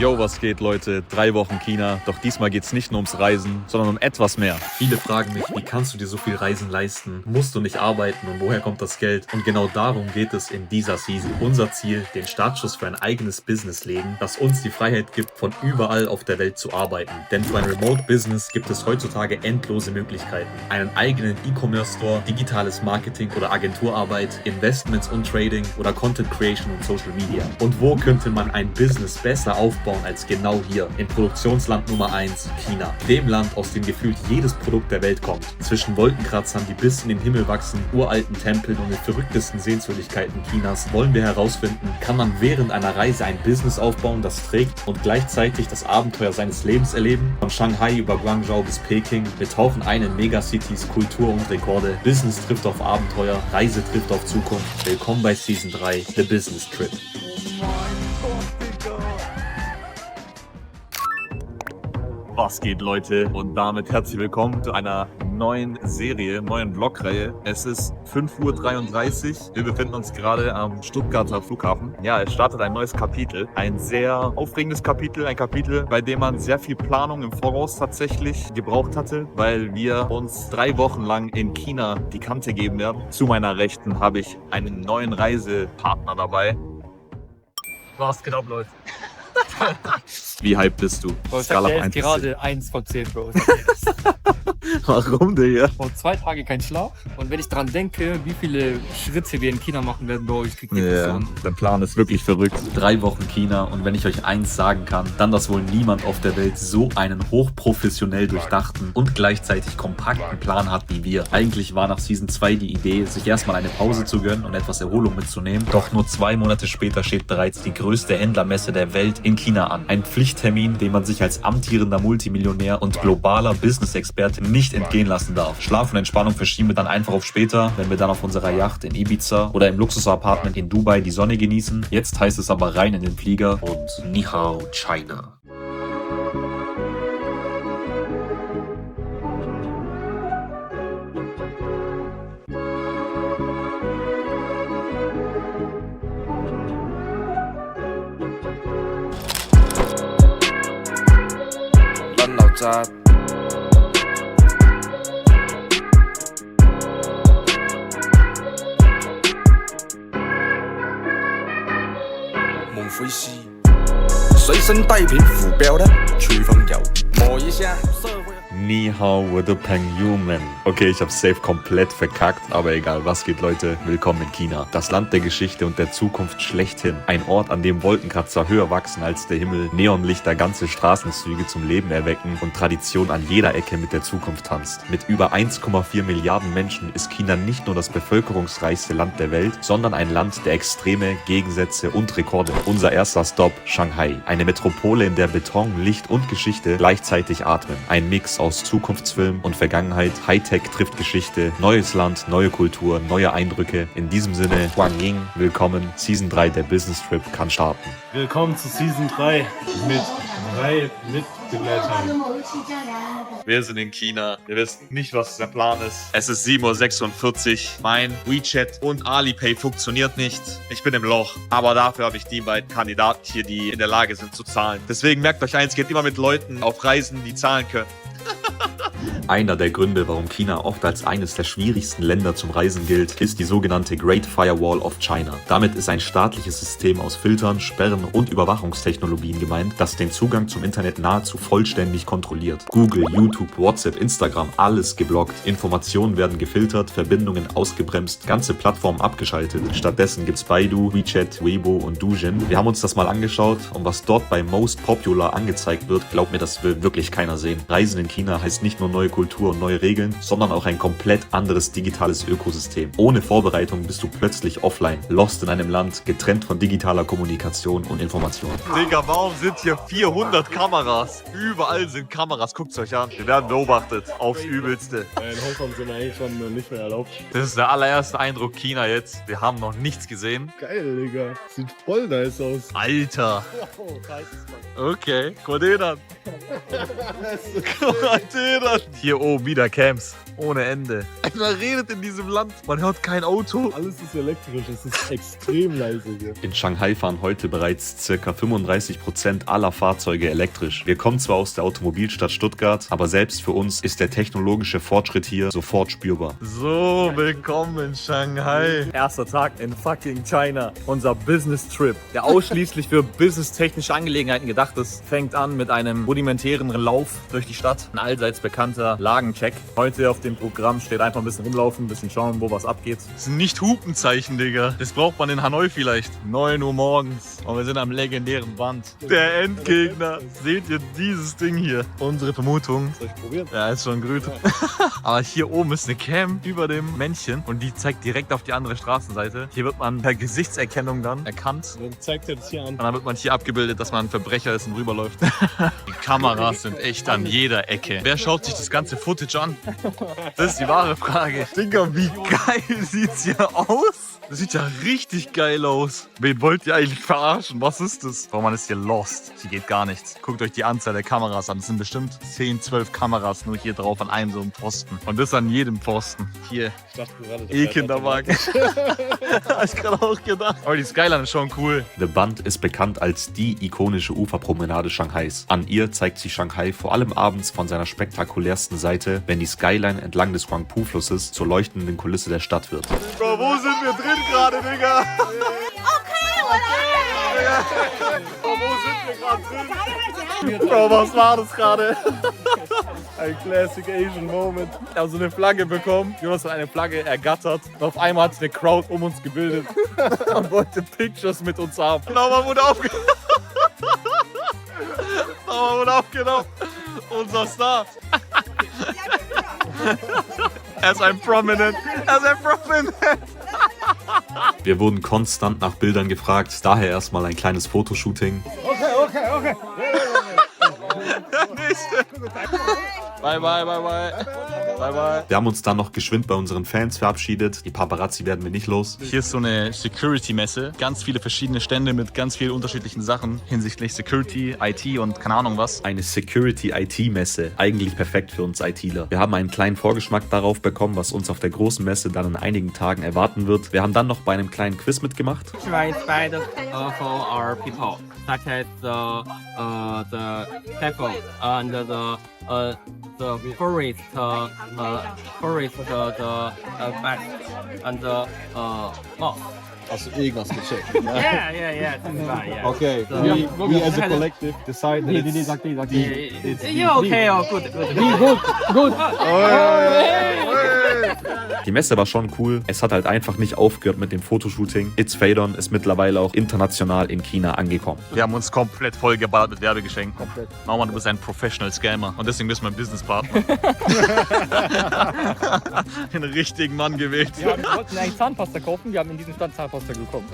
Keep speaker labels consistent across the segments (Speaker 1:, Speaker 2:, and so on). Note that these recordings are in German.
Speaker 1: Yo, was geht, Leute? 3 Wochen China. Doch diesmal geht's nicht nur ums Reisen, sondern um etwas mehr. Viele fragen mich, wie kannst du dir so viel Reisen leisten? Musst du nicht arbeiten und woher kommt das Geld? Und genau darum geht es in dieser Season. Unser Ziel, den Startschuss für ein eigenes Business legen, das uns die Freiheit gibt, von überall auf der Welt zu arbeiten. Denn für ein Remote-Business gibt es heutzutage endlose Möglichkeiten. Einen eigenen E-Commerce-Store, digitales Marketing oder Agenturarbeit, Investments und Trading oder Content Creation und Social Media. Und wo könnte man ein Business besser aufbauen als genau hier, im Produktionsland Nummer 1, China. Dem Land, aus dem gefühlt jedes Produkt der Welt kommt. Zwischen Wolkenkratzern, die bis in den Himmel wachsen, uralten Tempeln und den verrücktesten Sehenswürdigkeiten Chinas wollen wir herausfinden, kann man während einer Reise ein Business aufbauen, das trägt und gleichzeitig das Abenteuer seines Lebens erleben? Von Shanghai über Guangzhou bis Peking, wir tauchen ein in Megacities, Kultur und Rekorde. Business trifft auf Abenteuer, Reise trifft auf Zukunft. Willkommen bei Season 3, The Business Trip. Was geht, Leute? Und damit herzlich willkommen zu einer neuen Serie, neuen Vlogreihe. Es ist 5:33 Uhr. Wir befinden uns gerade am Stuttgarter Flughafen. Ja, es startet ein neues Kapitel. Ein sehr aufregendes Kapitel. Ein Kapitel, bei dem man sehr viel Planung im Voraus tatsächlich gebraucht hatte, weil wir uns 3 Wochen lang in China die Kante geben werden. Zu meiner Rechten habe ich einen neuen Reisepartner dabei.
Speaker 2: Was geht ab, Leute?
Speaker 1: Wie hyped bist du?
Speaker 2: Bro, ich sag dir jetzt gerade 1 von 10, Bro.
Speaker 1: Warum, Digga?
Speaker 2: Vor 2 Tagen kein Schlaf. Und wenn ich daran denke, wie viele Schritte wir in China machen werden, Bro, ich krieg Depressionen.
Speaker 1: Der Plan ist wirklich verrückt. 3 Wochen China und wenn ich euch eins sagen kann, dann, dass wohl niemand auf der Welt so einen hochprofessionell durchdachten und gleichzeitig kompakten Plan hat wie wir. Eigentlich war nach Season 2 die Idee, sich erstmal eine Pause zu gönnen und etwas Erholung mitzunehmen. Doch nur 2 Monate später steht bereits die größte Händlermesse der Welt in China an. Ein Pflichttermin, den man sich als amtierender Multimillionär und globaler Business-Experte nicht entgehen lassen darf. Schlaf und Entspannung verschieben wir dann einfach auf später, wenn wir dann auf unserer Yacht in Ibiza oder im Luxus-Apartment in Dubai die Sonne genießen. Jetzt heißt es aber rein in den Flieger und Ni Hao China.
Speaker 3: Ra 梦飞西，随身带瓶浮标的吹风油，摸一下社会。
Speaker 1: Ni hao with a Peng-Yumen. Okay, ich hab's safe komplett verkackt, aber egal, was geht, Leute? Willkommen in China. Das Land der Geschichte und der Zukunft schlechthin. Ein Ort, an dem Wolkenkratzer höher wachsen als der Himmel, Neonlichter ganze Straßenzüge zum Leben erwecken und Tradition an jeder Ecke mit der Zukunft tanzt. Mit über 1,4 Milliarden Menschen ist China nicht nur das bevölkerungsreichste Land der Welt, sondern ein Land der Extreme, Gegensätze und Rekorde. Unser erster Stop, Shanghai. Eine Metropole, in der Beton, Licht und Geschichte gleichzeitig atmen. Ein Mix aus Zukunftsfilm und Vergangenheit. Hightech trifft Geschichte. Neues Land, neue Kultur, neue Eindrücke. In diesem Sinne, Wang Ying, willkommen. Season 3 der Business Trip kann starten.
Speaker 4: Willkommen zu Season 3 mit 3 Mitbegleitern.
Speaker 1: Wir sind in China. Wir wissen nicht, was der Plan ist. Es ist 7:46 Uhr. Mein WeChat und Alipay funktioniert nicht. Ich bin im Loch. Aber dafür habe ich die beiden Kandidaten hier, die in der Lage sind zu zahlen. Deswegen merkt euch eins, geht immer mit Leuten auf Reisen, die zahlen können. Einer der Gründe, warum China oft als eines der schwierigsten Länder zum Reisen gilt, ist die sogenannte Great Firewall of China. Damit ist ein staatliches System aus Filtern, Sperren und Überwachungstechnologien gemeint, das den Zugang zum Internet nahezu vollständig kontrolliert. Google, YouTube, WhatsApp, Instagram, alles geblockt. Informationen werden gefiltert, Verbindungen ausgebremst, ganze Plattformen abgeschaltet. Stattdessen gibt's Baidu, WeChat, Weibo und Douyin. Wir haben uns das mal angeschaut und was dort bei Most Popular angezeigt wird, glaubt mir, das will wirklich keiner sehen. Reisen in China heißt nicht nur neue Kultur und neue Regeln, sondern auch ein komplett anderes digitales Ökosystem. Ohne Vorbereitung bist du plötzlich offline, lost in einem Land, getrennt von digitaler Kommunikation und Information. Digga, warum sind hier 400 Kameras? Überall sind Kameras, guckt's euch an. Wir werden beobachtet, aufs Übelste.
Speaker 4: In Hongkong sind eigentlich schon nicht mehr erlaubt.
Speaker 1: Das ist der allererste Eindruck China jetzt. Wir haben noch nichts gesehen.
Speaker 4: Geil, Digga. Sieht voll nice aus.
Speaker 1: Alter.
Speaker 4: Oh,
Speaker 1: Okay, guck mal den an. Guck mal den an. Hier oben wieder Camps. Ohne Ende. Man redet in diesem Land. Man hört kein Auto.
Speaker 4: Alles ist elektrisch, es ist extrem leise hier.
Speaker 5: In Shanghai fahren heute bereits ca. 35% aller Fahrzeuge elektrisch. Wir kommen zwar aus der Automobilstadt Stuttgart, aber selbst für uns ist der technologische Fortschritt hier sofort spürbar.
Speaker 1: So, willkommen in Shanghai.
Speaker 6: Erster Tag in fucking China. Unser Business-Trip, der ausschließlich für businesstechnische Angelegenheiten gedacht ist, fängt an mit einem rudimentären Lauf durch die Stadt. Ein allseits bekannter Lagencheck. Heute auf dem Programm steht einfach ein bisschen rumlaufen, ein bisschen schauen, wo was abgeht.
Speaker 1: Das sind nicht Hupenzeichen, Digga. Das braucht man in Hanoi vielleicht. 9 Uhr morgens. Und wir sind am legendären Band. Der Endgegner. Seht ihr dieses Ding hier? Unsere Vermutung.
Speaker 4: Soll ich probieren?
Speaker 1: Ja, ist schon grün. Aber hier oben ist eine Cam über dem Männchen und die zeigt direkt auf die andere Straßenseite. Hier wird man per Gesichtserkennung dann erkannt.
Speaker 4: Dann zeigt er das hier an.
Speaker 1: Und dann wird man hier abgebildet, dass man ein Verbrecher ist und rüberläuft. Die Kameras sind echt an jeder Ecke. Wer schaut sich das ganze Footage an? Das ist die wahre Frage. Digga, wie geil sieht's hier aus? Das sieht ja richtig geil aus. Wen wollt ihr eigentlich verarschen? Was ist das? Oh, man ist hier lost. Hier geht gar nichts. Guckt euch die Anzahl der Kameras an. Es sind bestimmt 10, 12 Kameras nur hier drauf an einem so einem Pfosten. Und das an jedem Pfosten. Hier.
Speaker 4: Ich dachte gerade, das
Speaker 1: E-Kinderwagen. Hab ich gerade auch gedacht. Aber die Skyline ist schon cool.
Speaker 5: The Bund ist bekannt als die ikonische Uferpromenade Shanghais. An ihr zeigt sich Shanghai vor allem abends von seiner spektakulärsten Seite, wenn die Skyline entlang des Huangpu-Flusses zur leuchtenden Kulisse der Stadt wird.
Speaker 1: Bro, wo sind wir drin gerade, Digga? Bro, wo sind wir gerade drin? Bro, was war das gerade?
Speaker 4: Ein Classic Asian Moment.
Speaker 6: Wir haben so eine Flagge bekommen. Jonas hat eine Flagge ergattert. Und auf einmal hat sich eine Crowd um uns gebildet und wollte Pictures mit uns haben.
Speaker 1: Nochmal wurde aufgenommen. Nochmal wurde aufgenommen. Unser Star. Er ist ein Prominent. Er ist ein Prominent.
Speaker 5: Wir wurden konstant nach Bildern gefragt, daher erstmal ein kleines Fotoshooting.
Speaker 4: Okay.
Speaker 1: Der nächste. Bye, bye, bye, bye. Bye, bye.
Speaker 5: Wir haben uns dann noch geschwind bei unseren Fans verabschiedet. Die Paparazzi werden wir nicht los.
Speaker 1: Hier ist so eine Security-Messe. Ganz viele verschiedene Stände mit ganz vielen unterschiedlichen Sachen hinsichtlich Security, IT und keine Ahnung was.
Speaker 5: Eine Security-IT-Messe. Eigentlich perfekt für uns ITler. Wir haben einen kleinen Vorgeschmack darauf bekommen, was uns auf der großen Messe dann in einigen Tagen erwarten wird. Wir haben dann noch bei einem kleinen Quiz mitgemacht.
Speaker 2: Try inspired for our people, such as the people and the forest, the bat and the mouse.
Speaker 4: Hast du irgendwas gecheckt?
Speaker 2: Yeah, that's right, yeah.
Speaker 4: Okay,
Speaker 2: So,
Speaker 4: we as a collective decide that it's
Speaker 2: Yeah, okay, oh, good.
Speaker 5: Die Messe war schon cool. Es hat halt einfach nicht aufgehört mit dem Fotoshooting. It's Phaedon ist mittlerweile auch international in China angekommen.
Speaker 1: Wir haben uns komplett vollgeballert mit Werbegeschenken. Komplett. Maumann, du bist ein Professional Scammer und deswegen bist du mein Businesspartner. Den richtigen Mann gewählt.
Speaker 2: Wir wollten eigentlich Zahnpasta kaufen, wir haben in diesem Stand Zahnpasta bekommen.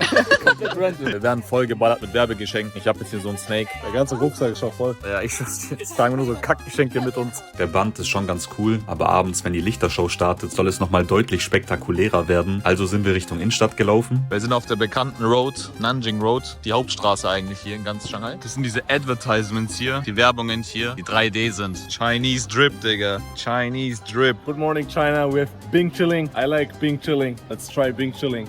Speaker 6: Wir werden vollgeballert mit Werbegeschenken. Ich habe jetzt hier so einen Snake.
Speaker 4: Der ganze Rucksack ist schon voll.
Speaker 6: Ja, jetzt tragen wir nur so Kackgeschenke mit uns.
Speaker 5: Der Band ist schon ganz cool, aber abends, wenn die Lichtershow startet, soll es nochmal deutlich spektakulärer werden. Also sind wir Richtung Innenstadt gelaufen.
Speaker 1: Wir sind auf der bekannten Road, Nanjing Road, die Hauptstraße eigentlich hier in ganz Shanghai. Das sind diese Advertisements hier, die Werbungen hier, die 3D sind. Chinese Drip, Digga. Chinese Drip.
Speaker 4: Good morning, China. We have Bing Chilling. I like Bing Chilling. Let's try Bing Chilling.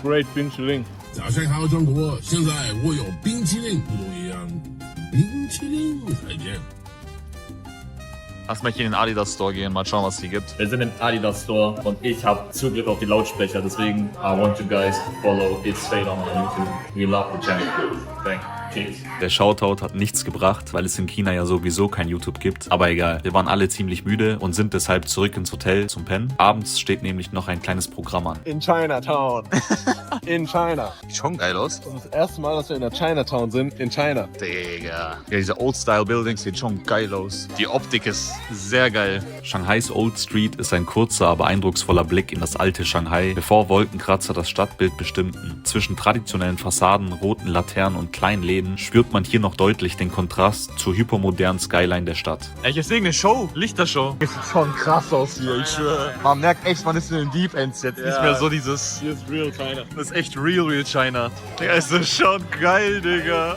Speaker 4: Great Bing Chilling.
Speaker 7: 早上好，中国！现在我有冰淇淋，不一样，冰淇淋再见。
Speaker 1: Lass mal hier in den Adidas Store gehen, mal schauen, was es hier gibt.
Speaker 6: Wir sind im Adidas Store und ich habe Zugriff auf die Lautsprecher, deswegen I want you guys to follow It's Phaedon on YouTube. We love the channel. Thank you. Cheers.
Speaker 5: Der Shoutout hat nichts gebracht, weil es in China ja sowieso kein YouTube gibt. Aber egal, wir waren alle ziemlich müde und sind deshalb zurück ins Hotel zum Pennen. Abends steht nämlich noch ein kleines Programm an.
Speaker 4: In Chinatown. In China.
Speaker 1: Sieht schon geil aus.
Speaker 4: Das ist das erste Mal, dass wir in der Chinatown sind, in China.
Speaker 1: Digga. Ja, diese Old-Style-Buildings sieht schon geil aus. Die Optik ist sehr geil.
Speaker 5: Shanghais Old Street ist ein kurzer, aber eindrucksvoller Blick in das alte Shanghai, bevor Wolkenkratzer das Stadtbild bestimmten. Zwischen traditionellen Fassaden, roten Laternen und kleinen Läden spürt man hier noch deutlich den Kontrast zur hypermodernen Skyline der Stadt.
Speaker 1: Ey, hier ist irgendeine Show, Lichtershow. Das sieht schon krass aus hier, ich schwöre. Man merkt echt, man ist in den Deep Ends jetzt. Nicht mehr so dieses...
Speaker 4: Hier ist real China.
Speaker 1: Das ist echt real China. Digga, ist das schon geil, Digga.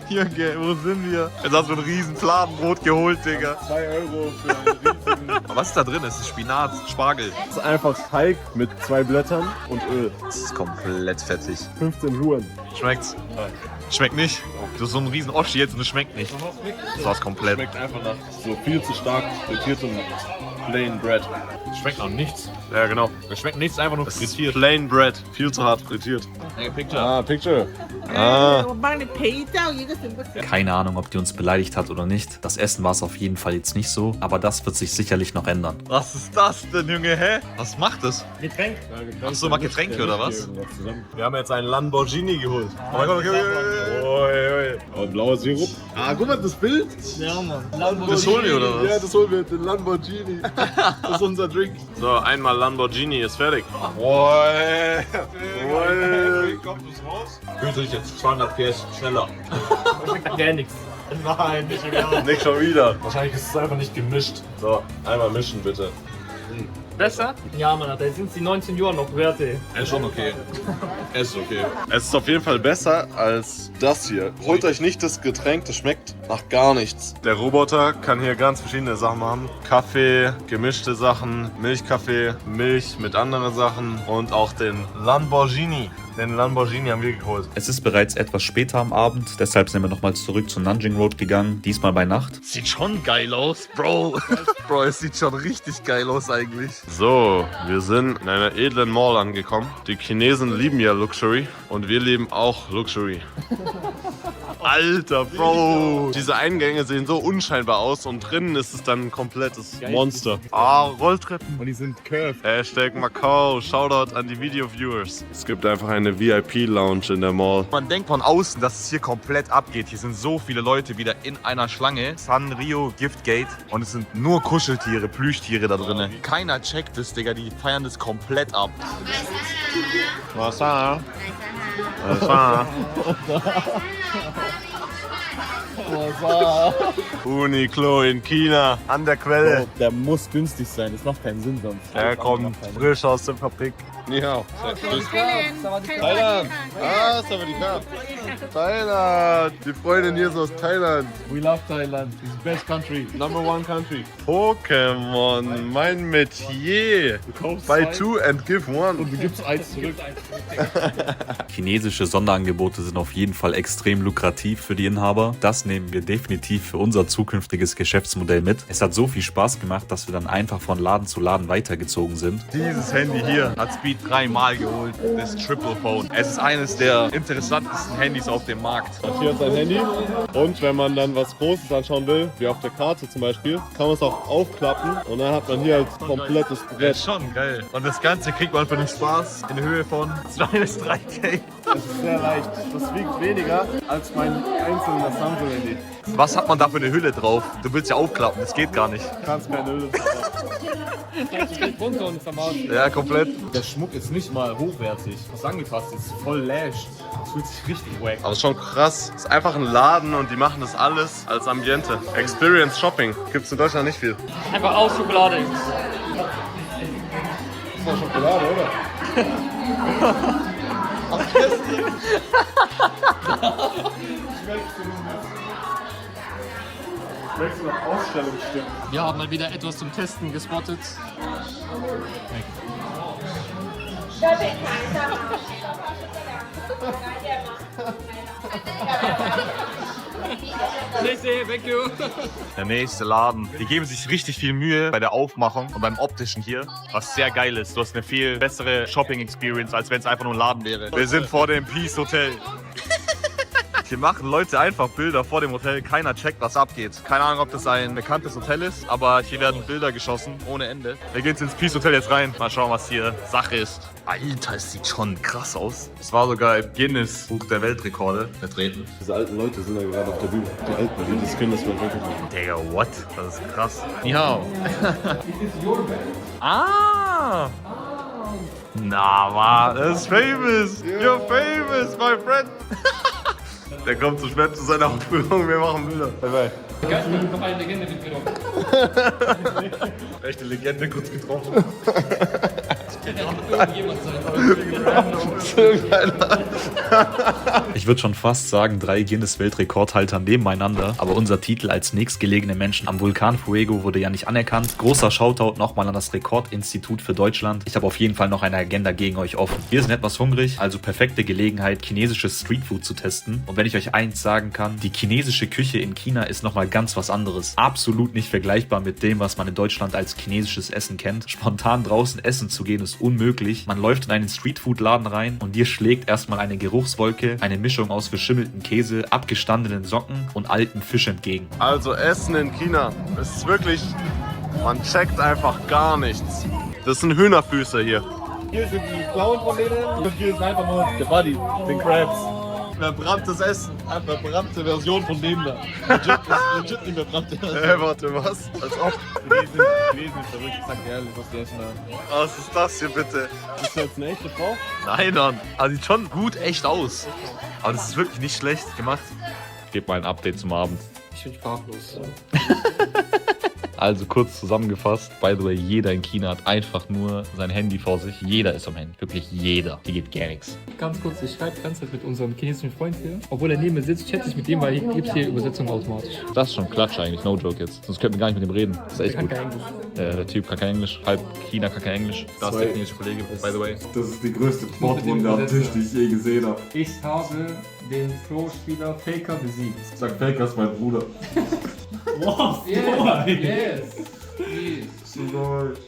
Speaker 1: Junge, wo sind wir? Jetzt hast du ein riesen Fladenbrot geholt, Digga.
Speaker 4: 2 Euro für einen riesigen...
Speaker 1: Aber was ist da drin? Es ist Spinat, Spargel.
Speaker 4: Das ist einfach Teig mit 2 Blättern und Öl.
Speaker 1: Das ist komplett fettig.
Speaker 4: 15 Huren.
Speaker 1: Schmeckt's? Schmeckt nicht. Du hast so einen riesen Oschi jetzt und es schmeckt nicht. Das war's komplett.
Speaker 4: Schmeckt einfach nach so viel zu stark frittiertem Plain Bread.
Speaker 6: Schmeckt noch nichts.
Speaker 1: Ja, genau.
Speaker 6: Es schmeckt nichts, einfach nur
Speaker 1: Es ist
Speaker 6: frittiert.
Speaker 1: Plain Bread. Viel zu hart frittiert.
Speaker 6: Hey, Picture.
Speaker 4: Ah, Picture.
Speaker 8: 我帮你陪照一个行不行？
Speaker 5: Keine Ahnung, ob die uns beleidigt hat oder nicht. Das Essen war es auf jeden Fall jetzt nicht so, aber das wird sich sicherlich noch ändern.
Speaker 1: Was ist das denn, Junge? Hä? Was macht das?
Speaker 2: Getränk.
Speaker 1: Ach so, mal Getränke oder was?
Speaker 4: Wir haben jetzt einen Lamborghini geholt.
Speaker 1: Oh mein Gott, okay.
Speaker 4: Oh, blauer Sirup. Ah, guck mal, das Bild.
Speaker 2: Ja, Mann.
Speaker 1: Das holen wir oder was?
Speaker 4: Ja, das holen wir, den Lamborghini. Das ist unser Drink. So, einmal Lamborghini ist fertig.
Speaker 6: Fühlt sich jetzt 200 PS schneller.
Speaker 2: Gar nichts.
Speaker 6: Nein, nicht mehr.
Speaker 4: Nicht schon wieder.
Speaker 6: Wahrscheinlich ist es einfach nicht gemischt.
Speaker 4: So, einmal mischen bitte.
Speaker 2: Besser? Ja, Mann, da sind die 19 Jahre noch wert, ey.
Speaker 6: Ist schon okay.
Speaker 4: Ist okay. Es ist auf jeden Fall besser als das hier. Holt euch nicht das Getränk, das schmeckt nach gar nichts. Der Roboter kann hier ganz verschiedene Sachen machen. Kaffee, gemischte Sachen, Milchkaffee, Milch mit anderen Sachen und auch den Lamborghini. Den Lamborghini haben wir geholt.
Speaker 5: Es ist bereits etwas später am Abend, deshalb sind wir nochmal zurück zur Nanjing Road gegangen, diesmal bei Nacht.
Speaker 1: Sieht schon geil aus, Bro. Bro, es sieht schon richtig geil aus eigentlich.
Speaker 4: So, wir sind in einer edlen Mall angekommen. Die Chinesen lieben ja Luxury und wir lieben auch Luxury. Alter, Bro. Diese Eingänge sehen so unscheinbar aus und drinnen ist es dann ein komplettes Monster. Ah, Rolltreppen.
Speaker 2: Und die sind curved.
Speaker 4: Hashtag Macau. Shoutout an die Video-Viewers. Es gibt einfach eine VIP-Lounge in der Mall.
Speaker 1: Man denkt von außen, dass es hier komplett abgeht. Hier sind so viele Leute wieder in einer Schlange. Sanrio Giftgate. Und es sind nur Kuscheltiere, Plüschtiere da drin. Keiner checkt das, Digga. Die feiern das komplett ab.
Speaker 4: Was da? Was da? Uniqlo in China, an der Quelle.
Speaker 2: Der muss günstig sein, das macht keinen Sinn sonst.
Speaker 4: Er kommt frisch aus der Fabrik. Ja, Thailand. Ah, Sawadika. Thailand. Die Freundin hier ist aus Thailand.
Speaker 2: We love Thailand, it's the best country.
Speaker 4: #1 country. Pokémon, mein Metier. Buy 2 and give 1.
Speaker 2: Und du gibst eins zurück.
Speaker 5: Chinesische Sonderangebote sind auf jeden Fall extrem lukrativ für die Inhaber. Das nehmen wir definitiv für unser zukünftiges Geschäftsmodell mit. Es hat so viel Spaß gemacht, dass wir dann einfach von Laden zu Laden weitergezogen sind.
Speaker 1: Dieses Handy hier hat Speed 3-mal geholt. Das Triple Phone. Es ist eines der interessantesten Handys auf dem Markt.
Speaker 4: Hier ist ein Handy. Und wenn man dann was Großes anschauen will, wie auf der Karte zum Beispiel, kann man es auch aufklappen und dann hat man hier halt komplettes
Speaker 1: Das
Speaker 4: Brett.
Speaker 1: ist schon geil. Und das Ganze kriegt man für den Spaß in Höhe von 2 bis 3K.
Speaker 4: Das ist sehr leicht. Das wiegt weniger als mein einzelner Samsung-Handy.
Speaker 1: Was hat man da für eine Hülle drauf? Du willst ja aufklappen, das geht gar nicht.
Speaker 4: Du kannst keine Hülle
Speaker 2: Runter und ist am Arsch.
Speaker 1: Ja, komplett.
Speaker 2: Der Schmuck ist nicht mal hochwertig. Was angefasst ist, voll lash. Das fühlt sich richtig wack.
Speaker 4: Aber schon krass. Es ist einfach ein Laden und die machen das alles als Ambiente. Experience Shopping. Gibt's in Deutschland nicht viel.
Speaker 2: Einfach aus Schokolade.
Speaker 4: Das war Schokolade, oder? Schmeckst du nach Ausstellungsstück?
Speaker 2: Wir haben mal wieder etwas zum Testen gespottet. Thank you.
Speaker 1: Der nächste Laden. Die geben sich richtig viel Mühe bei der Aufmachung und beim Optischen hier, was sehr geil ist. Du hast eine viel bessere Shopping-Experience, als wenn es einfach nur ein Laden wäre. Wir sind vor dem Peace Hotel. Hier machen Leute einfach Bilder vor dem Hotel. Keiner checkt, was abgeht. Keine Ahnung, ob das ein bekanntes Hotel ist, aber hier werden Bilder geschossen ohne Ende. Wir gehen ins Peace Hotel jetzt rein. Mal schauen, was hier Sache ist. Alter, es sieht schon krass aus. Es war sogar im Guinness Buch der Weltrekorde vertreten.
Speaker 4: Diese alten Leute sind ja gerade auf der Bühne. Die alten, die das können das mal wirklich machen.
Speaker 1: Digga, what? Das ist krass. Ja. Ah! Na, Mann, das ist famous. You're famous, my friend. Der kommt zu spät zu seiner Aufführung. Wir machen Bilder. Bye, bye.
Speaker 2: Noch eine Legende mitgenommen.
Speaker 1: Echte Legende, kurz getroffen.
Speaker 2: Irgendjemand sein.
Speaker 5: Ich Ich würde schon fast sagen, 3 Guinness-Weltrekordhalter nebeneinander, aber unser Titel als nächstgelegene Menschen am Vulkan Fuego wurde ja nicht anerkannt. Großer Shoutout nochmal an das Rekordinstitut für Deutschland. Ich habe auf jeden Fall noch eine Agenda gegen euch offen. Wir sind etwas hungrig, also perfekte Gelegenheit, chinesisches Streetfood zu testen. Und wenn ich euch eins sagen kann, die chinesische Küche in China ist nochmal ganz was anderes. Absolut nicht vergleichbar mit dem, was man in Deutschland als chinesisches Essen kennt. Spontan draußen essen zu gehen ist unmöglich. Man läuft in einen Streetfood-Laden rein und dir schlägt erstmal eine Geruchswolke, eine Mischung aus verschimmelten Käse, abgestandenen Socken und alten Fisch entgegen.
Speaker 4: Also Essen in China ist wirklich, man checkt einfach gar nichts. Das sind Hühnerfüße hier.
Speaker 6: Hier sind die blauen von denen und hier ist einfach nur der Buddy, den Crabs.
Speaker 4: Verbranntes Essen.
Speaker 6: Eine verbrannte Version von dem da. Legit nicht verbrannte.
Speaker 4: Warte, was? Als ob.
Speaker 6: Chinesen ist verrückt, ich sag dir ehrlich, was die essen da.
Speaker 4: Was ist das hier bitte?
Speaker 6: Ist das jetzt eine echte Frau?
Speaker 5: Nein, Mann. Also sieht schon gut echt aus. Aber das ist wirklich nicht schlecht gemacht. Ich gebe mal ein Update zum Abend.
Speaker 2: Ich bin sprachlos.
Speaker 5: Also kurz zusammengefasst, by the way, jeder in China hat einfach nur sein Handy vor sich. Jeder ist am Handy. Wirklich jeder. Hier geht gar nichts.
Speaker 2: Ganz kurz, ich schreibe die ganze Zeit mit unserem chinesischen Freund hier. Obwohl er neben mir sitzt, chatte ich mit dem, weil hier gibt es hier Übersetzung automatisch.
Speaker 5: Das ist schon Klatsch eigentlich, no joke jetzt. Sonst könnten wir gar nicht mit dem reden. Das ist echt
Speaker 2: Kann
Speaker 5: gut.
Speaker 2: kein Englisch.
Speaker 5: Der Typ kann kein Englisch, halb China kann kein Englisch. Das ist der chinesische Kollege, by the way.
Speaker 4: Das ist die größte
Speaker 2: Plotwunde am Tisch, die
Speaker 4: ich je gesehen habe.
Speaker 2: Ich habe den Pro-Spieler Faker besiegt.
Speaker 4: Sag Faker ist mein Bruder.
Speaker 2: Wow, yes.
Speaker 4: So deutsch.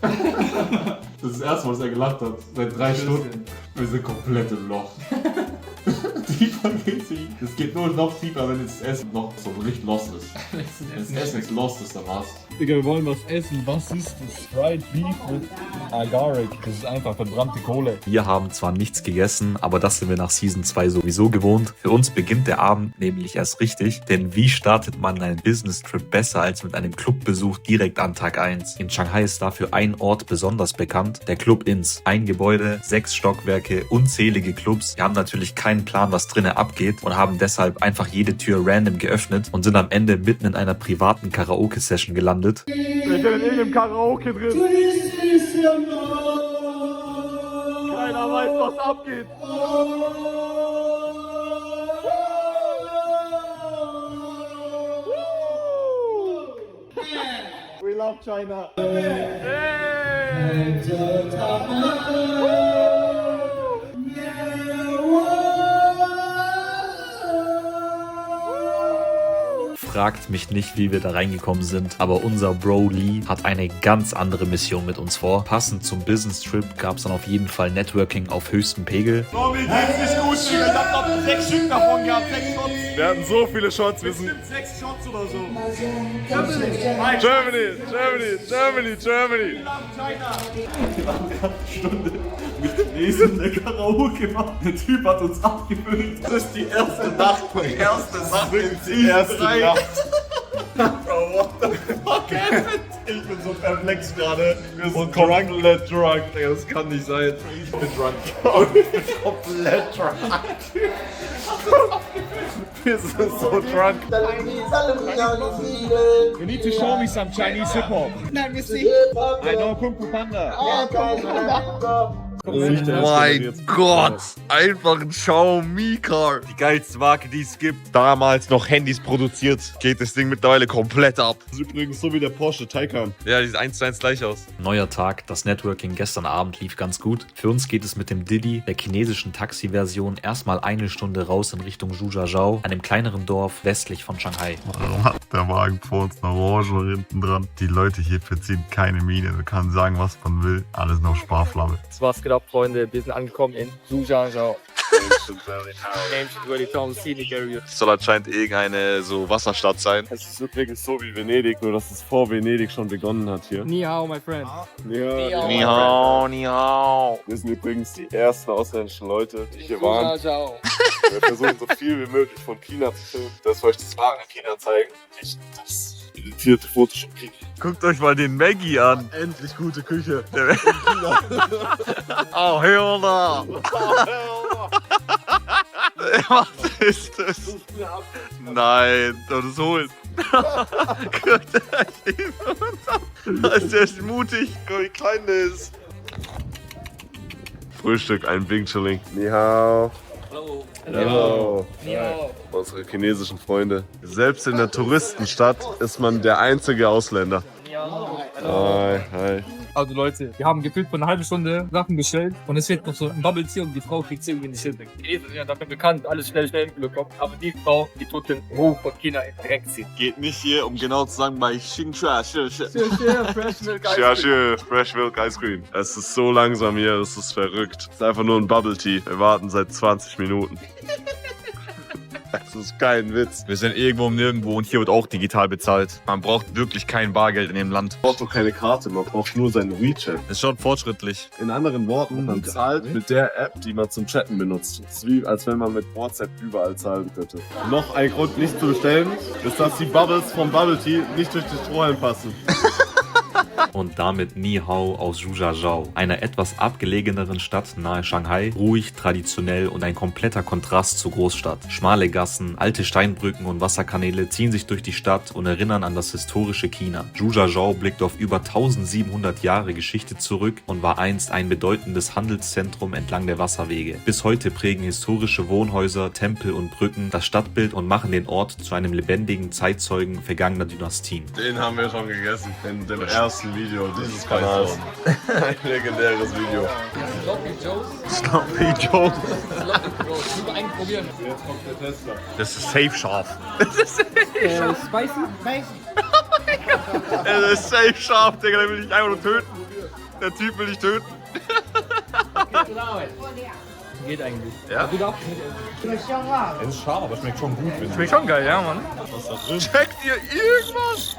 Speaker 4: Das ist das erste Mal, dass er gelacht hat. Seit 3 Stunden. Wir sind komplett im Loch. Tiefer geht's nicht. Es geht nur noch tiefer, wenn das Essen noch so richtig lost ist. Wenn das Essen nicht lost ist, dann war's.
Speaker 6: Digga, wir wollen was essen. Was ist das? Fried Beef mit Agaric. Das ist einfach verbrannte Kohle.
Speaker 5: Wir haben zwar nichts gegessen, aber das sind wir nach Season 2 sowieso gewohnt. Für uns beginnt der Abend nämlich erst richtig, denn wie startet man einen Business-Trip besser als mit einem Clubbesuch direkt an Tag 1? In Shanghai ist dafür ein Ort besonders bekannt, der Club Inns. Ein Gebäude, 6 Stockwerke, unzählige Clubs. Wir haben natürlich keinen Plan, was drinnen abgeht und haben deshalb einfach jede Tür random geöffnet und sind am Ende mitten in einer privaten Karaoke-Session gelandet.
Speaker 4: Ich bin in irgendeinem Karaoke drin. Keiner weiß, was abgeht. We love China.
Speaker 5: Fragt mich nicht, wie wir da reingekommen sind, aber unser Bro Lee hat eine ganz andere Mission mit uns vor. Passend zum Business-Trip gab es dann auf jeden Fall Networking auf höchstem Pegel.
Speaker 4: Oh, mir geht's nicht gut, Digga. Ich hab noch 6 Stück davon gehabt, 6 Shots. Wir hatten so viele Shots, wir sind 6 Shots oder so. Germany. Wir haben gerade eine Stunde mit dem Lesen der Karaoke gemacht. Der Typ hat uns abgefüllt. Das ist die erste Nacht. Die erste Nacht. Die erste Nacht. Bro, what the fuck happened? Ich bin so perplex gerade. Wir sind komplett drunk. Digga, das kann nicht sein. Ich bin drunk. Ich bin komplett drunk. Wir sind so drunk.
Speaker 6: You need to show me some Chinese hip-hop.
Speaker 8: Let me see.
Speaker 6: I know Kung Fu Panda.
Speaker 1: Oh mein Gott, einfach ein Xiaomi-Car. Die geilste Marke, die es gibt. Damals noch Handys produziert, geht das Ding mittlerweile komplett ab.
Speaker 4: Das ist übrigens so wie der Porsche Taycan.
Speaker 1: Ja, die sieht 1:1 gleich aus.
Speaker 5: Neuer Tag, das Networking gestern Abend lief ganz gut. Für uns geht es mit dem Didi, der chinesischen Taxi-Version, erstmal eine Stunde raus in Richtung Zhujiazhou, einem kleineren Dorf westlich von Shanghai.
Speaker 9: Warum hat der Wagen vor uns eine Orange hinten dran? Die Leute hier verziehen keine Miene. Man kann sagen, was man will. Alles noch Sparflamme.
Speaker 2: Das war's genau, Freunde. Wir sind angekommen in Zhujiazhou. Ancient really town scenic area.
Speaker 1: Das soll anscheinend irgendeine so Wasserstadt sein.
Speaker 4: Es ist übrigens so wie Venedig, nur dass es vor Venedig schon begonnen hat hier.
Speaker 2: Ni hao, my friend.
Speaker 4: Ja,
Speaker 1: Ni hao, ni hao.
Speaker 4: wir sind übrigens die ersten ausländischen Leute, die hier waren.
Speaker 2: Zhujiazhou.
Speaker 4: Wir versuchen so viel wie möglich von China zu filmen, dass wir euch das wahre China zeigen. Nicht das editierte Photoshop kriegen.
Speaker 1: Guckt euch mal den Maggie an.
Speaker 4: Endlich gute Küche.
Speaker 1: Oh, Hilda. Was ist das? Nein, das holen. Guckt euch ihn an. Das ist der mutig. Guck, wie klein der ist.
Speaker 4: Frühstück, ein Bing Chilling. Ni hao. Hallo. Unsere chinesischen Freunde. Selbst in der Touristenstadt ist man der einzige Ausländer. Hi, hi.
Speaker 2: Also Leute, wir haben gefühlt vor einer halben Stunde Sachen bestellt und es fehlt noch so ein Bubble Tea und die Frau kriegt sie irgendwie nicht hin. Die Chinesen sind ja dafür bekannt, alles schnell bekommen, aber die Frau, die tut den Ruf von China in den Dreck ziehen.
Speaker 1: Geht nicht hier, um genau zu sagen, bei Xingxua.
Speaker 4: Fresh Milk Ice Cream. Es ist so langsam hier, das ist verrückt. Es ist einfach nur ein Bubble Tea. Wir warten seit 20 Minuten. Das ist kein Witz.
Speaker 6: Wir sind irgendwo nirgendwo und hier wird auch digital bezahlt. Man braucht wirklich kein Bargeld in dem Land.
Speaker 4: Man braucht doch keine Karte, man braucht nur seinen WeChat.
Speaker 6: Ist schon fortschrittlich.
Speaker 4: In anderen Worten, man zahlt mit der App, die man zum Chatten benutzt. Es ist wie, als wenn man mit WhatsApp überall zahlen könnte. Noch ein Grund, nicht zu bestellen, ist, dass die Bubbles vom Bubble Tea nicht durch die Strohhalm passen.
Speaker 5: Und damit Ni Hao aus Zhujiazhou, einer etwas abgelegeneren Stadt nahe Shanghai, ruhig, traditionell und ein kompletter Kontrast zur Großstadt. Schmale Gassen, alte Steinbrücken und Wasserkanäle ziehen sich durch die Stadt und erinnern an das historische China. Zhujiazhou blickt auf über 1700 Jahre Geschichte zurück und war einst ein bedeutendes Handelszentrum entlang der Wasserwege. Bis heute prägen historische Wohnhäuser, Tempel und Brücken das Stadtbild und machen den Ort zu einem lebendigen Zeitzeugen vergangener Dynastien.
Speaker 4: Den haben wir schon gegessen in dem ersten Video dieses Kanals. Ein legendäres Video.
Speaker 6: Sloppy Joe.
Speaker 2: Einen probieren.
Speaker 4: Jetzt kommt der Tester.
Speaker 6: Das ist safe scharf.
Speaker 2: Spicy?
Speaker 6: Das ist safe scharf, Digga. Der will dich einfach nur töten. Der Typ will dich töten.
Speaker 2: Geht eigentlich.
Speaker 6: Ja?
Speaker 2: Du darfst nicht essen.
Speaker 6: Es ist scharf, aber schmeckt schon gut.
Speaker 2: Schmeckt schon geil, ja, Mann.
Speaker 6: Checkt ihr irgendwas?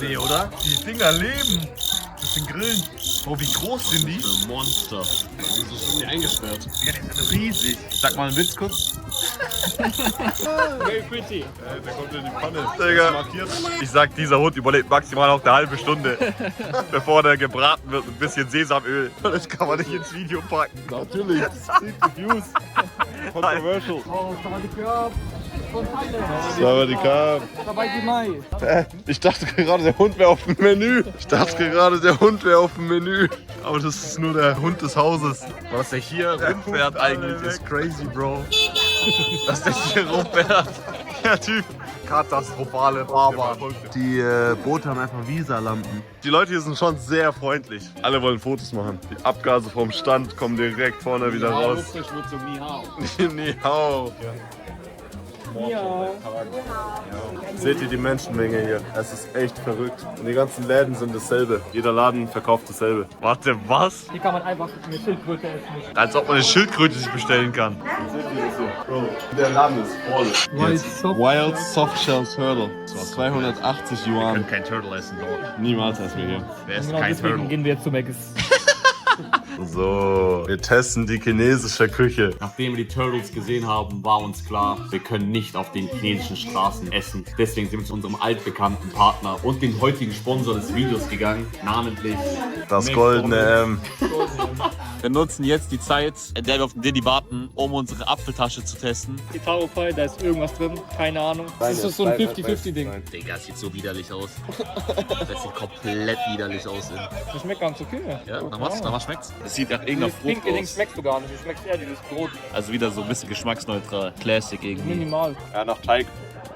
Speaker 6: Nee, oder? Die Dinger leben. Das sind Grillen. Oh, wie groß sind die?
Speaker 4: Monster. Wieso sind die eingesperrt?
Speaker 6: Ja, die sind riesig. Sag mal einen Witz kurz.
Speaker 2: Very pretty.
Speaker 4: Der kommt in die Pfanne.
Speaker 6: Digga.
Speaker 4: Markiert.
Speaker 6: Ich sag, dieser Hund überlebt maximal noch eine halbe Stunde, bevor der gebraten wird mit ein bisschen Sesamöl. Das kann man nicht ins Video packen.
Speaker 4: Natürlich. Views. Controversial.
Speaker 2: Oh, Sawadikab. Von Thailand.
Speaker 4: Sawadikab.
Speaker 2: Dabei die Mai.
Speaker 4: Ich dachte gerade, der Hund wäre auf dem Menü. Aber das ist nur der Hund des Hauses.
Speaker 6: Was der hier rumfährt eigentlich, ist crazy, Bro. Dass der hier rumfährt. Der Typ. Katastrophale Barber.
Speaker 9: Die Boote haben einfach Visalampen.
Speaker 4: Die Leute hier sind schon sehr freundlich. Alle wollen Fotos machen. Die Abgase vom Stand kommen direkt vorne wieder raus. Ni hao. Seht ihr die Menschenmenge hier? Es ist echt verrückt. Und die ganzen Läden sind dasselbe. Jeder Laden verkauft dasselbe.
Speaker 6: Warte, was?
Speaker 2: Hier kann man einfach eine Schildkröte essen.
Speaker 6: Als ob man eine Schildkröte sich bestellen kann.
Speaker 4: Seht ihr das hier? Bro, der Laden ist voll. Wild Softshell Turtle. 280
Speaker 6: Wir
Speaker 4: Yuan.
Speaker 6: können kein Turtle essen dort.
Speaker 4: Niemals essen wir hier.
Speaker 6: Wer ist
Speaker 2: Genau
Speaker 6: kein
Speaker 2: deswegen
Speaker 6: Turtle?
Speaker 2: gehen wir jetzt zu Mc's.
Speaker 4: So, wir testen die chinesische Küche.
Speaker 10: Nachdem wir die Turtles gesehen haben, war uns klar, wir können nicht auf den chinesischen Straßen essen. Deswegen sind wir zu unserem altbekannten Partner und dem heutigen Sponsor des Videos gegangen, namentlich
Speaker 4: Das goldene M.
Speaker 1: Wir nutzen jetzt die Zeit, in der wir auf den Diddy warten, um unsere Apfeltasche zu testen.
Speaker 2: Die Taro Pie, da ist irgendwas drin, keine Ahnung. Das ist so ein 50-50-Ding.
Speaker 1: Digga, das sieht so widerlich aus. Das sieht komplett widerlich aus.
Speaker 2: Das schmeckt ganz okay.
Speaker 1: Ja, nach was schmeckt's? Das sieht nach irgendeiner
Speaker 2: Das
Speaker 1: Frucht
Speaker 2: Ding
Speaker 1: aus.
Speaker 2: schmeckst du gar nicht. Du schmeckst eher dieses Brot.
Speaker 1: Also wieder so ein bisschen geschmacksneutral. Classic irgendwie.
Speaker 2: Minimal.
Speaker 4: Ja, nach Teig.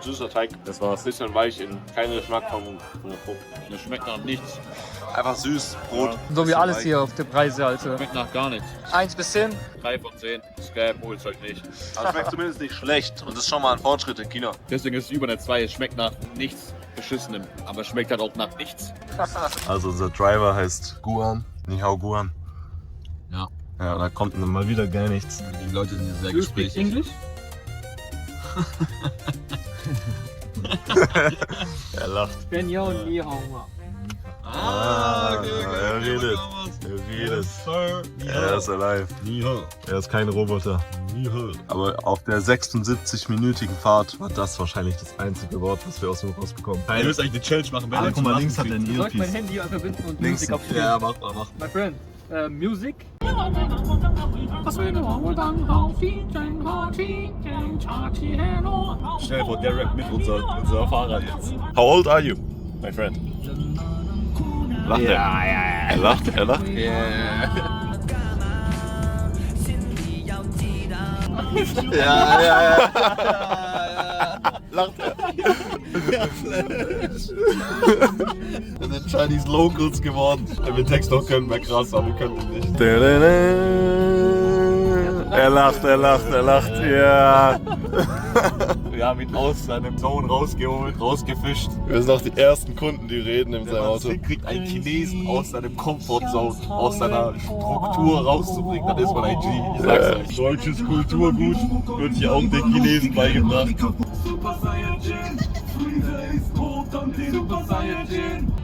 Speaker 4: Süßer Teig. Das war ein bisschen weich in keinen Geschmack von der Frucht.
Speaker 1: Das schmeckt nach nichts. Einfach süß, Brot.
Speaker 2: So wie alles hier auf der Preise, Alter.
Speaker 1: Schmeckt nach gar nichts.
Speaker 2: 1 bis 10.
Speaker 1: 3 von 10. Scrap, holt's euch nicht.
Speaker 4: Aber schmeckt zumindest nicht schlecht. Und das ist schon mal ein Fortschritt in China.
Speaker 1: Deswegen ist es über eine 2. Es schmeckt nach nichts Beschissenem. Aber es schmeckt halt auch nach nichts.
Speaker 4: Also unser Driver heißt Guan. Ni hao Guan.
Speaker 1: Ja.
Speaker 4: Ja, da kommt mal wieder gar nichts.
Speaker 1: Die Leute sind sehr
Speaker 2: You speak English?
Speaker 4: Er lacht.
Speaker 2: Benjo, ni hao ma.
Speaker 4: Er redet. Er ist alive. Er ist kein Roboter. Aber auf der 76-minütigen Fahrt war das wahrscheinlich das einzige Wort, was wir aus ihm rausbekommen.
Speaker 1: Ihr müsst eigentlich eine Challenge machen.
Speaker 4: Ah, guck mal, links hat er einen
Speaker 2: Soll ich mein
Speaker 4: Earpiece.
Speaker 2: Handy verbinden und
Speaker 4: Links.
Speaker 2: Musik abspielen?
Speaker 1: Ja, mach mal.
Speaker 2: My friend, Music?
Speaker 6: Schnell vor der Rap mit unser Fahrer jetzt.
Speaker 4: How old are you, my friend? Lacht er? Er lacht. Ja. Lacht er.
Speaker 9: Wir sind Chinese Locals geworden. Wenn wir Text noch können, wäre krass, aber wir können ihn nicht.
Speaker 4: Er lacht, ja.
Speaker 6: Wir haben ihn aus seinem Zone rausgeholt, rausgefischt.
Speaker 4: Wir sind auch die ersten Kunden, die reden in seinem Auto.
Speaker 6: Kriegt einen Chinesen aus seinem Comfortzone, aus seiner Struktur rauszubringen, dann ist man ein G. Ich sag's euch.
Speaker 9: Deutsches Kulturgut wird hier auch den Chinesen beigebracht.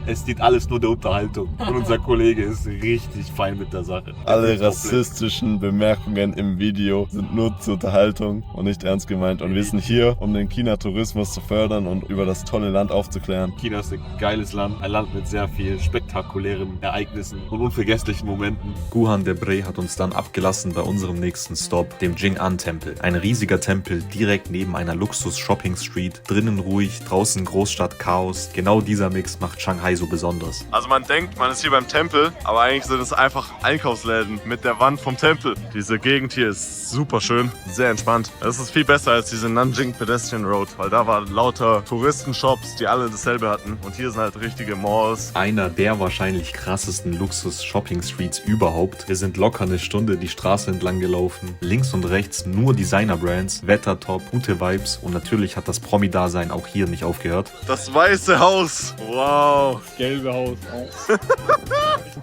Speaker 6: Es dient alles nur der Unterhaltung. Und unser Kollege ist richtig fein mit der Sache.
Speaker 4: Alle rassistischen Bemerkungen im Video sind nur zur Unterhaltung und nicht ernst gemeint. Und wir sind hier, um den China-Tourismus zu fördern und über das tolle Land aufzuklären.
Speaker 6: China ist ein geiles Land, ein Land mit sehr viel spektakulären Ereignissen und unvergesslichen Momenten.
Speaker 5: Guhan Debre hat uns dann abgelassen bei unserem nächsten Stop, dem Jing'an-Tempel. Ein riesiger Tempel direkt neben einer Luxus-Shopping-Street. Drinnen ruhig, draußen Großstadt Chaos. Genau dieser Mix macht Shanghai so besonders.
Speaker 4: Also man denkt, man ist hier beim Tempel, aber eigentlich sind es einfach Einkaufsläden mit der Wand vom Tempel. Diese Gegend hier ist super schön, sehr entspannt. Es ist viel besser als diese Nanjing Pedestrian Road, weil da waren lauter Touristenshops, die alle dasselbe hatten. Und hier sind halt richtige Malls.
Speaker 5: Einer der wahrscheinlich krassesten Luxus-Shopping-Streets überhaupt. Wir sind locker eine Stunde die Straße entlang gelaufen. Links und rechts nur Designer-Brands, Wetter top, gute Vibes und natürlich hat das Promi-Dasein auch hier nicht aufgehört.
Speaker 4: Das Weiße Haus, wow.
Speaker 2: Gelbe Haus.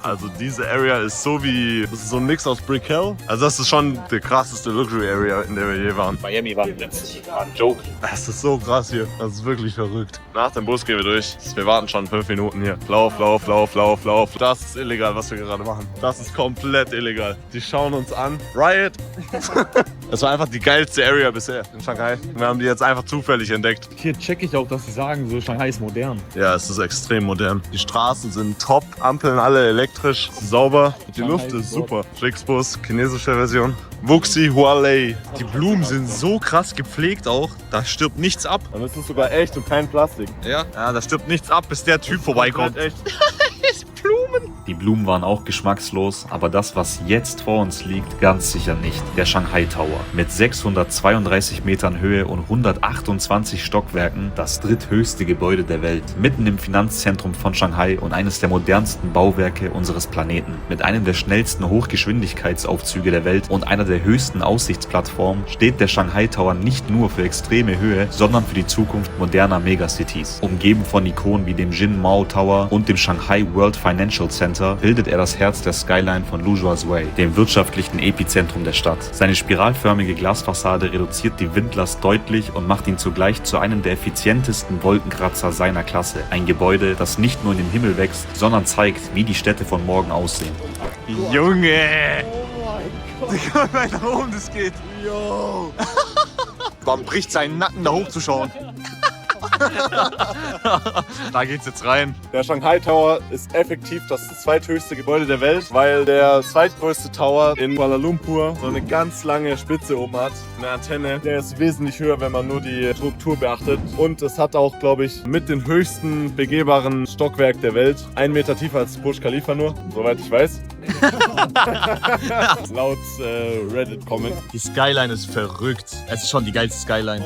Speaker 4: Also diese Area ist so wie, das ist so ein Mix aus Brick Hill. Also das ist schon die krasseste Luxury Area, in der wir je waren.
Speaker 2: Miami war letztlich ein Joke.
Speaker 4: Das ist so krass hier, das ist wirklich verrückt. Nach dem Bus gehen wir durch. Wir warten schon 5 Minuten hier. Lauf. Das ist illegal, was wir gerade machen. Das ist komplett illegal. Die schauen uns an. Riot. Das war einfach die geilste Area bisher in Shanghai. Wir haben die jetzt einfach zufällig entdeckt.
Speaker 6: Hier check ich auch, dass sie sagen, so Shanghai ist modern.
Speaker 4: Ja, es ist extrem modern. Die Straßen sind top, Ampeln alle elektrisch, sauber. Die Luft ist super. Flixbus, chinesische Version. Wuxi Hualei.
Speaker 1: Die Blumen sind so krass gepflegt auch, da stirbt nichts ab.
Speaker 4: Und es ist sogar echt und kein Plastik.
Speaker 1: Ja, da stirbt nichts ab, bis der Typ vorbeikommt.
Speaker 4: Echt.
Speaker 5: Die Blumen waren auch geschmackslos, aber das, was jetzt vor uns liegt, ganz sicher nicht. Der Shanghai Tower. Mit 632 Metern Höhe und 128 Stockwerken, das dritthöchste Gebäude der Welt. Mitten im Finanzzentrum von Shanghai und eines der modernsten Bauwerke unseres Planeten. Mit einem der schnellsten Hochgeschwindigkeitsaufzüge der Welt und einer der höchsten Aussichtsplattformen steht der Shanghai Tower nicht nur für extreme Höhe, sondern für die Zukunft moderner Megacities. Umgeben von Ikonen wie dem Jinmao Tower und dem Shanghai World Financial Center bildet er das Herz der Skyline von Lujiazui, dem wirtschaftlichen Epizentrum der Stadt. Seine spiralförmige Glasfassade reduziert die Windlast deutlich und macht ihn zugleich zu einem der effizientesten Wolkenkratzer seiner Klasse. Ein Gebäude, das nicht nur in den Himmel wächst, sondern zeigt, wie die Städte von morgen aussehen.
Speaker 1: Junge! Guck mal, nach oben das geht.
Speaker 4: Yo.
Speaker 1: Man bricht seinen Nacken, da hochzuschauen. Da geht's jetzt rein.
Speaker 4: Der Shanghai Tower ist effektiv das zweithöchste Gebäude der Welt, weil der zweitgrößte Tower in Kuala Lumpur so eine ganz lange Spitze oben hat, eine Antenne. Der ist wesentlich höher, wenn man nur die Struktur beachtet. Und es hat auch, glaube ich, mit den höchsten begehbaren Stockwerk der Welt. 1 Meter tiefer als Burj Khalifa nur, soweit ich weiß. Laut Reddit-Comment.
Speaker 6: Die Skyline ist verrückt. Es ist schon die geilste Skyline.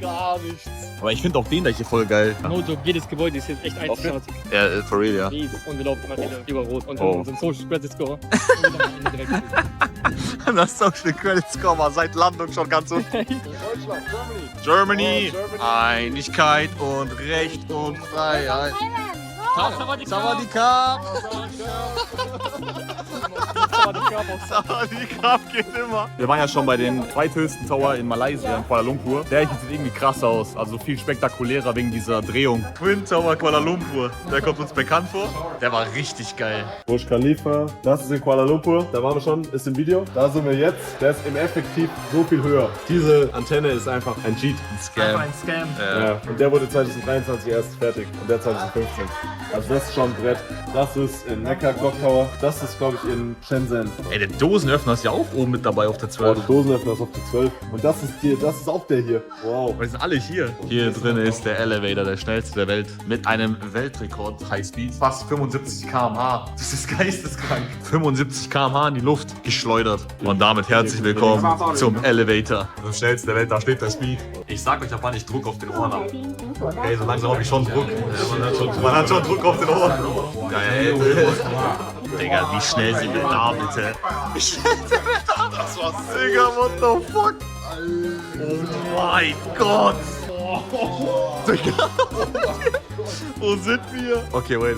Speaker 4: Gar nichts.
Speaker 6: Aber ich finde auch den da hier voll geil.
Speaker 2: Notdruck, jedes Gebäude ist jetzt echt einzigartig.
Speaker 1: Ja, for real, ja.
Speaker 2: Und wir laufen immer wieder über Rot. Und
Speaker 1: Oh.
Speaker 2: unseren Social Credit Score.
Speaker 1: Das Social Credit Score war seit Landung schon ganz unten.
Speaker 4: Deutschland,
Speaker 1: Germany,
Speaker 4: Germany.
Speaker 1: Einigkeit und Recht und Freiheit. Savadikap! Savadikap geht immer.
Speaker 6: Wir waren ja schon bei den zweithöchsten Tower in Malaysia, in Kuala Lumpur. Der hier sieht irgendwie krass aus, also viel spektakulärer wegen dieser Drehung.
Speaker 1: Twin Tower Kuala Lumpur. Der kommt uns bekannt vor. Der war richtig geil.
Speaker 4: Burj Khalifa, das ist in Kuala Lumpur, da waren wir schon, ist im Video. Da sind wir jetzt, der ist im Effektiv so viel höher. Diese Antenne ist einfach ein Cheat.
Speaker 1: Scam.
Speaker 2: Ein Scam.
Speaker 4: Ja. Und der wurde 2023 erst fertig und der 2015. Also das ist schon ein Brett. Das ist in Mekka Clock Tower, das ist glaube ich in Shenzhen denn?
Speaker 6: Ey, der Dosenöffner ist ja auch oben mit dabei auf der
Speaker 4: Oh,
Speaker 6: 12.
Speaker 4: der Dosenöffner ist auf die 12. Und das ist auch der hier. Wow.
Speaker 6: Wir sind alle hier. Hier drin ist der Elevator, der schnellste der Welt. Mit einem Weltrekord Highspeed. Fast 75 km/h. Das ist geisteskrank. 75 km/h in die Luft geschleudert. Und damit herzlich willkommen zum Elevator. Das schnellste der Welt, da steht der Speed. Ich sag euch, wann ich Druck auf den Ohren habe. Okay, so langsam habe ich schon Druck. Man hat schon Druck auf den Ohren. Geil. Digga, wie schnell sind wir da, bitte? Wie schnell sind wir da? Das war's. Digga, what the fuck? Oh mein Gott. Digga. Wo sind wir? Okay, wait.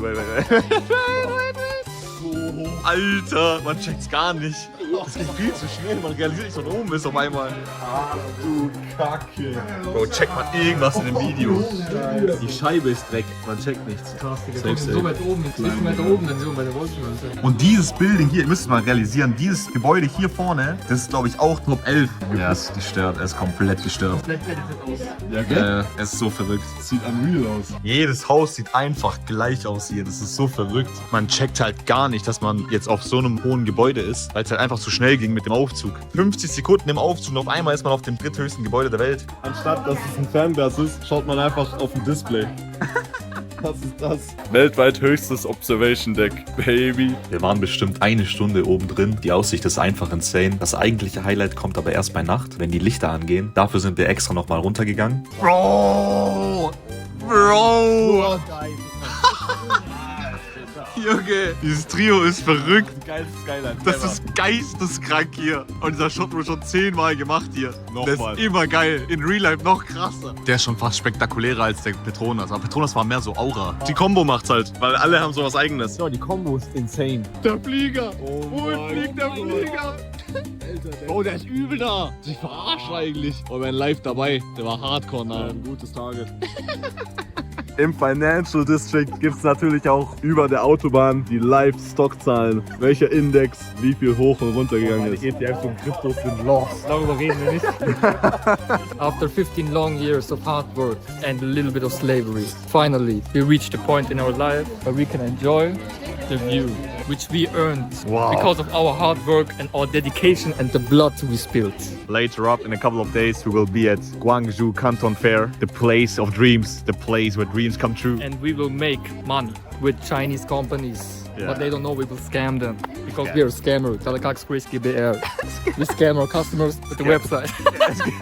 Speaker 6: Alter, man checkt's gar nicht. Das geht viel zu schnell, man realisiert nicht, was oben ist auf einmal.
Speaker 4: Ach du Kacke.
Speaker 6: Bro, checkt mal irgendwas in dem Video. Die Scheibe ist Dreck, man checkt nichts.
Speaker 2: So weit oben, nicht so weit oben, dann sind wir bei der Wolfsburg.
Speaker 9: Und dieses Building hier, ihr müsst mal realisieren, dieses Gebäude hier vorne, das ist glaube ich auch Top 11. Ja, es ist gestört, er ist komplett gestört.
Speaker 4: Ja, gell?
Speaker 9: Es ist so verrückt.
Speaker 4: Sieht unreal aus.
Speaker 6: Jedes Haus sieht einfach gleich aus hier, das ist so verrückt. Man checkt halt gar nicht, dass man jetzt auf so einem hohen Gebäude ist, weil es halt einfach zu schnell ging mit dem Aufzug. 50 Sekunden im Aufzug und auf einmal ist man auf dem dritthöchsten Gebäude der Welt.
Speaker 4: Anstatt dass es ein Fernglas ist, schaut man einfach auf ein Display. Was ist das? Weltweit höchstes Observation Deck, Baby.
Speaker 5: Wir waren bestimmt eine Stunde oben drin. Die Aussicht ist einfach insane. Das eigentliche Highlight kommt aber erst bei Nacht, wenn die Lichter angehen. Dafür sind wir extra nochmal runtergegangen. Bro!
Speaker 6: Junge, dieses Trio ist verrückt.
Speaker 4: Geiles Skyline.
Speaker 6: Das ist geisteskrank hier. Und dieser Shot wurde schon 10-mal gemacht hier.
Speaker 4: Nochmal.
Speaker 6: Das ist immer geil. In Real Life noch krasser. Der ist schon fast spektakulärer als der Petronas. Aber Petronas war mehr so Aura.
Speaker 4: Die Kombo macht's halt, weil alle haben sowas Eigenes.
Speaker 2: Ja, die Kombo ist insane.
Speaker 6: Der Flieger.
Speaker 4: Wohin
Speaker 6: fliegt der Flieger? Oh, der ist übel da. Ich verarsche eigentlich. Oh, wir waren live dabei. Der war hardcore nah.
Speaker 4: Ein gutes Target. Im Financial District gibt es natürlich auch über der Autobahn die Live-Stockzahlen. Welcher Index wie viel hoch und runter gegangen ist.
Speaker 2: Die ETFs und Kryptos sind lost. Darüber reden wir nicht. After 15 long years of hard work and a little bit of slavery, finally we reached a point in our life where we can enjoy the view, which we earned because of our hard work and our dedication and the blood we spilled.
Speaker 6: Later up in a couple of days we will be at Guangzhou Canton Fair, the place of dreams, the place where dreams come true.
Speaker 2: And we will make money with Chinese companies. But they don't know we will scam them because we are a scammer. Telekax Risky BR. We scam our customers with the website.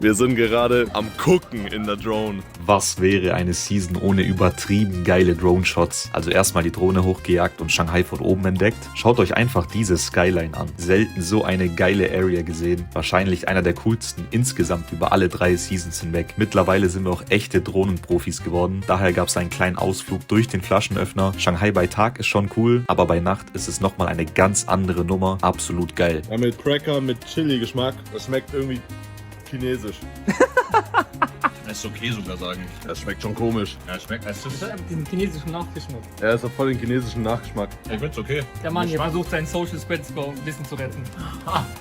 Speaker 4: Wir sind gerade am Gucken in der Drone.
Speaker 5: Was wäre eine Season ohne übertrieben geile Drone-Shots? Also erstmal die Drohne hochgejagt und Shanghai von oben entdeckt. Schaut euch einfach diese Skyline an. Selten so eine geile Area gesehen. Wahrscheinlich einer der coolsten insgesamt über alle 3 Seasons hinweg. Mittlerweile sind wir auch echte Drohnenprofis geworden. Daher gab es einen kleinen Ausflug durch den Flaschenöffner. Shanghai bei Tag ist schon cool, aber bei Nacht ist es nochmal eine ganz andere Nummer. Absolut geil.
Speaker 4: Ja, mit Cracker, mit Chili-Geschmack. Das schmeckt irgendwie chinesisch.
Speaker 6: Das ist okay sogar sagen.
Speaker 4: Das schmeckt schon komisch.
Speaker 6: Ja, schmeckt. Es ist,
Speaker 2: Diesen chinesischen Nachgeschmack.
Speaker 4: Ja, es hat voll den chinesischen Nachgeschmack.
Speaker 6: ich find's okay.
Speaker 2: Der Mann hier versucht seinen Social Spread Score ein bisschen zu retten.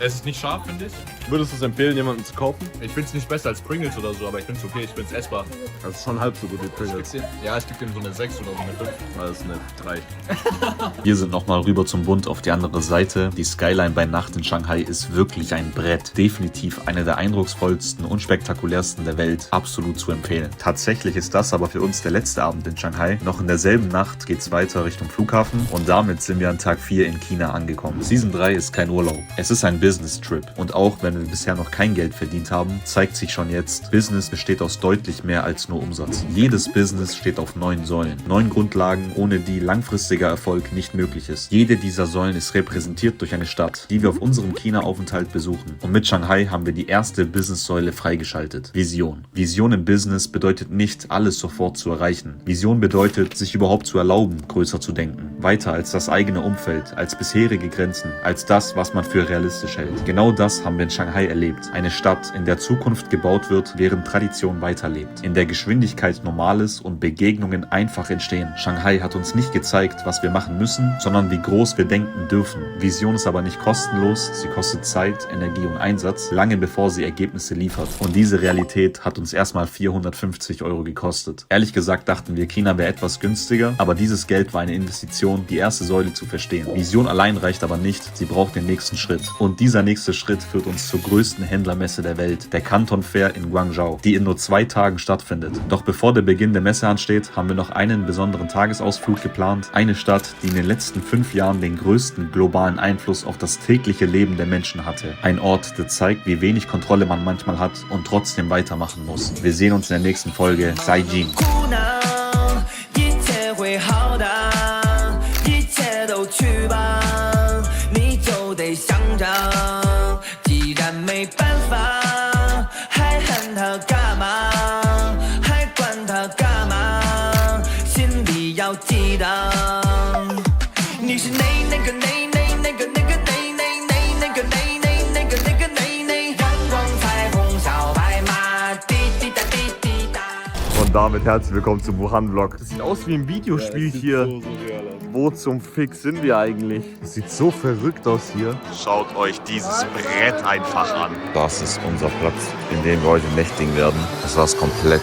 Speaker 6: Es ist nicht scharf, finde ich.
Speaker 4: Würdest du es empfehlen, jemanden zu kaufen?
Speaker 6: Ich find's nicht besser als Pringles oder so, aber ich find's okay. Ich find's essbar.
Speaker 4: Das ist schon halb so gut wie Pringles.
Speaker 6: Ja, ich gebe dem so eine 6 oder so eine 5.
Speaker 4: Das ist eine 3.
Speaker 5: Wir sind nochmal rüber zum Bund auf die andere Seite. Die Skyline bei Nacht in Shanghai ist wirklich ein Brett. Definitiv eine der eindrucksvollsten und spektakulärsten der Welt. Absolut zu empfehlen. Tatsächlich ist das aber für uns der letzte Abend in Shanghai. Noch in derselben Nacht geht's weiter Richtung Flughafen und damit sind wir an Tag 4 in China angekommen. Season 3 ist kein Urlaub. Es ist ein Business-Trip. Und auch wenn wir bisher noch kein Geld verdient haben, zeigt sich schon jetzt, Business besteht aus deutlich mehr als nur Umsatz. Jedes Business steht auf 9 Säulen. 9 Grundlagen, ohne die langfristiger Erfolg nicht möglich ist. Jede dieser Säulen ist repräsentiert durch eine Stadt, die wir auf unserem China-Aufenthalt besuchen. Und mit Shanghai haben wir die erste Business-Säule freigeschaltet. Vision. Vision im Business bedeutet nicht, alles sofort zu erreichen. Vision bedeutet, sich überhaupt zu erlauben, größer zu denken. Weiter als das eigene Umfeld, als bisherige Grenzen, als das, was man für realistisch hält. Genau das haben wir in Shanghai erlebt. Eine Stadt, in der Zukunft gebaut wird, während Tradition weiterlebt. In der Geschwindigkeit Normales und Begegnungen einfach entstehen. Shanghai hat uns nicht gezeigt, was wir machen müssen, sondern wie groß wir denken dürfen. Vision ist aber nicht kostenlos, sie kostet Zeit, Energie und Einsatz, lange bevor sie Ergebnisse liefert. Und diese Realität hat uns erstmal 450 € gekostet. Ehrlich gesagt dachten wir, China wäre etwas günstiger, aber dieses Geld war eine Investition Mission, die erste Säule zu verstehen. Vision allein reicht aber nicht, sie braucht den nächsten Schritt. Und dieser nächste Schritt führt uns zur größten Händlermesse der Welt, der Canton Fair in Guangzhou, die in nur 2 Tagen stattfindet. Doch bevor der Beginn der Messe ansteht, haben wir noch einen besonderen Tagesausflug geplant. Eine Stadt, die in den letzten 5 Jahren den größten globalen Einfluss auf das tägliche Leben der Menschen hatte. Ein Ort, der zeigt, wie wenig Kontrolle man manchmal hat und trotzdem weitermachen muss. Wir sehen uns in der nächsten Folge. Saijin.
Speaker 4: Und damit herzlich willkommen zum Wuhan-Vlog. Das sieht aus wie ein Videospiel hier. Wo zum Fix sind wir eigentlich? Das sieht so verrückt aus hier.
Speaker 1: Schaut euch dieses Brett einfach an.
Speaker 9: Das ist unser Platz, in dem wir heute nächtigen werden. Das war's komplett.